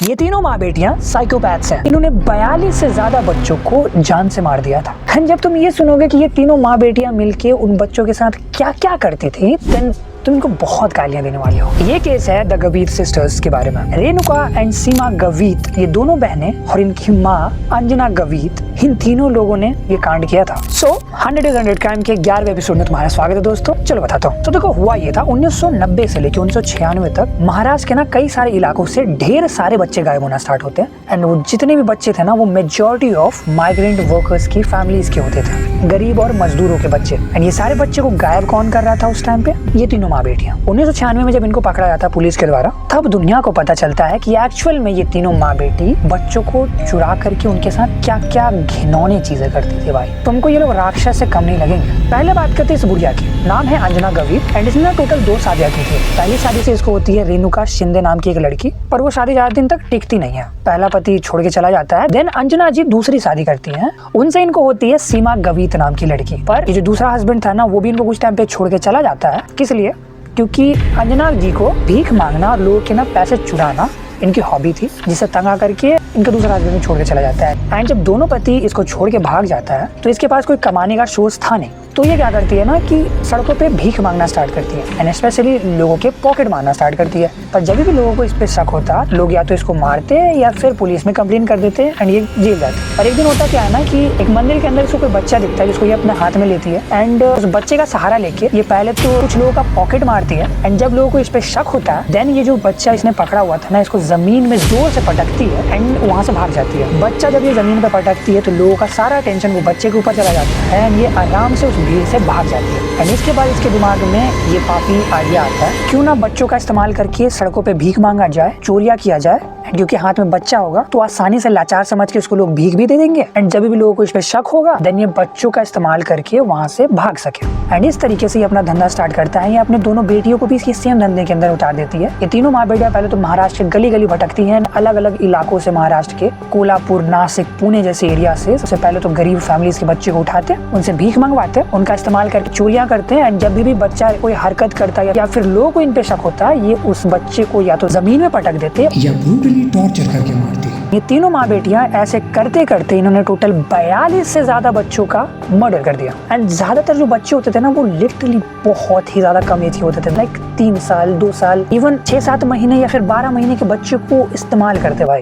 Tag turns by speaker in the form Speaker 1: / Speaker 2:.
Speaker 1: ये तीनों माँ बेटियां साइकोपैथ्स हैं। इन्होंने 42 से ज्यादा बच्चों को जान से मार दिया था। एंड जब तुम ये सुनोगे कि ये तीनों माँ बेटियां मिलके उन बच्चों के साथ क्या क्या करती थी, देन तुम इनको बहुत गालियां देने वाले हो। ये केस है द गवीत सिस्टर्स के बारे में। रेणुका एंड सीमा गवीत ये दोनों बहनें और इनकी माँ अंजना गवीत, इन तीनों लोगों ने ये कांड किया था। सो 100 इज 100 क्राइम के 11वें एपिसोड में तुम्हारा स्वागत है दोस्तों। चलो बताता हूँ। तो देखो हुआ ये था 1990 से लेकर 1996 तक महाराष्ट्र के ना कई सारे इलाकों से ढेर सारे बच्चे गायब होना स्टार्ट होते हैं। एंड वो जितने भी बच्चे थे ना वो मेजॉरिटी ऑफ माइग्रेंट वर्कर्स की फैमिलीज के होते थे, गरीब और मजदूरों के बच्चे। एंड ये सारे बच्चे को गायब कौन कर रहा था उस टाइम पे? ये तीनों माँ बेटियां। 1996 में जब इनको पकड़ा जाता पुलिस के द्वारा, तब दुनिया को पता चलता है कि एक्चुअल में ये तीनों माँ बेटी बच्चों को चुरा करके उनके साथ क्या क्या घिनौनी चीजें करती थी। भाई तुमको ये लोग राक्षस से कम नहीं लगेंगे। पहले बात करते हैं इस बुढ़िया की। नाम है अंजना गवीत एंड इसने टोटल 2 शादियां की थी। पहली शादी से इसको होती है रेणुका शिंदे नाम की एक लड़की, पर वो शादी ज्यादा दिन तक टिकती नहीं है। पहला पति छोड़ के चला जाता है। देन अंजना जी दूसरी शादी करती हैं, उनसे इनको होती है सीमा गवीत नाम की लड़की। पर ये जो दूसरा हस्बैंड था ना वो भी इनको कुछ टाइम पे छोड़ के चला जाता है। किस लिए? क्योंकि अंजना जी को भीख मांगना और लोगों के ना पैसे चुराना इनकी हॉबी थी, जिसे तंग आकर के इनका दूसरा हस्बैंड छोड़ के चला जाता है। एंड जब दोनों पति इसको छोड़ के भाग जाता है तो इसके पास कोई कमाने का सोर्स था नहीं। तो ये क्या करती है ना कि सड़कों पे भीख मांगना स्टार्ट करती है एंड स्पेशली लोगों के पॉकेट मारना स्टार्ट करती है। पर जब भी लोगों को इस पे शक होता, लोग या तो इसको मारते या फिर पुलिस में कंप्लेन कर देते एंड ये जेल जाते। पर एक दिन होता क्या है ना कि एक मंदिर के अंदर इसको कोई बच्चा दिखता है जिसको ये अपने हाथ में लेती है एंड उस बच्चे का सहारा लेके ये पहले तो कुछ लोगों का पॉकेट मारती है। एंड जब लोगों को इस पे शक होता है, देन ये जो बच्चा इसने पकड़ा हुआ था ना इसको जमीन में जोर से पटकती है एंड वहां से भाग जाती है। बच्चा जब ये जमीन पे पटकती है तो लोगों का सारा टेंशन वो बच्चे के ऊपर चला जाता है एंड ये आराम से उस भीड़ से भाग जाती है। एंड इसके बाद इसके दिमाग में ये पापी आइडिया आता है, क्यों ना बच्चों का इस्तेमाल करके सड़कों पे भीख मांगा जाए, चोरियां किया जाए। क्योंकि हाथ में बच्चा होगा तो आसानी से लाचार समझ के उसको लोग भीख भी दे देंगे एंड जब भी लोगों को इस पे शक होगा देन ये बच्चों का इस्तेमाल करके वहां से भाग सके। एंड इस तरीके से ये अपना धंधा स्टार्ट करता है। ये अपने दोनों बेटियों को भी इसके सेम धंधे के अंदर उतार देती है। ये तीनों माँ बेटियां पहले तो महाराष्ट्र के गली गली भटकती हैं, अलग अलग इलाकों से, महाराष्ट्र के कोल्हापुर, नासिक, पुणे जैसे एरिया से। सबसे पहले तो गरीब फैमिलीज के बच्चे को उठाते हैं, उनसे भीख मंगवाते हैं, उनका इस्तेमाल करके चोरियां करते हैं। एंड जब भी बच्चा कोई हरकत करता है या फिर लोगों को इन पे शक होता है, ये उस बच्चे को या तो जमीन में पटक देते हैं
Speaker 2: या ब्रूटली टॉर्चर करके मारती है।
Speaker 1: ये तीनों माँ बेटियां ऐसे करते करते इन्होंने टोटल 42 से ज्यादा बच्चों का मर्डर कर दिया। एंड ज्यादातर जो बच्चे होते थे ना वो लिटरली बहुत ही ज्यादा कम एज के होते थे, लाइक 3 साल, 2 साल, इवन 6-7 महीने या फिर 12 महीने के बच्चे को इस्तेमाल करते भाई।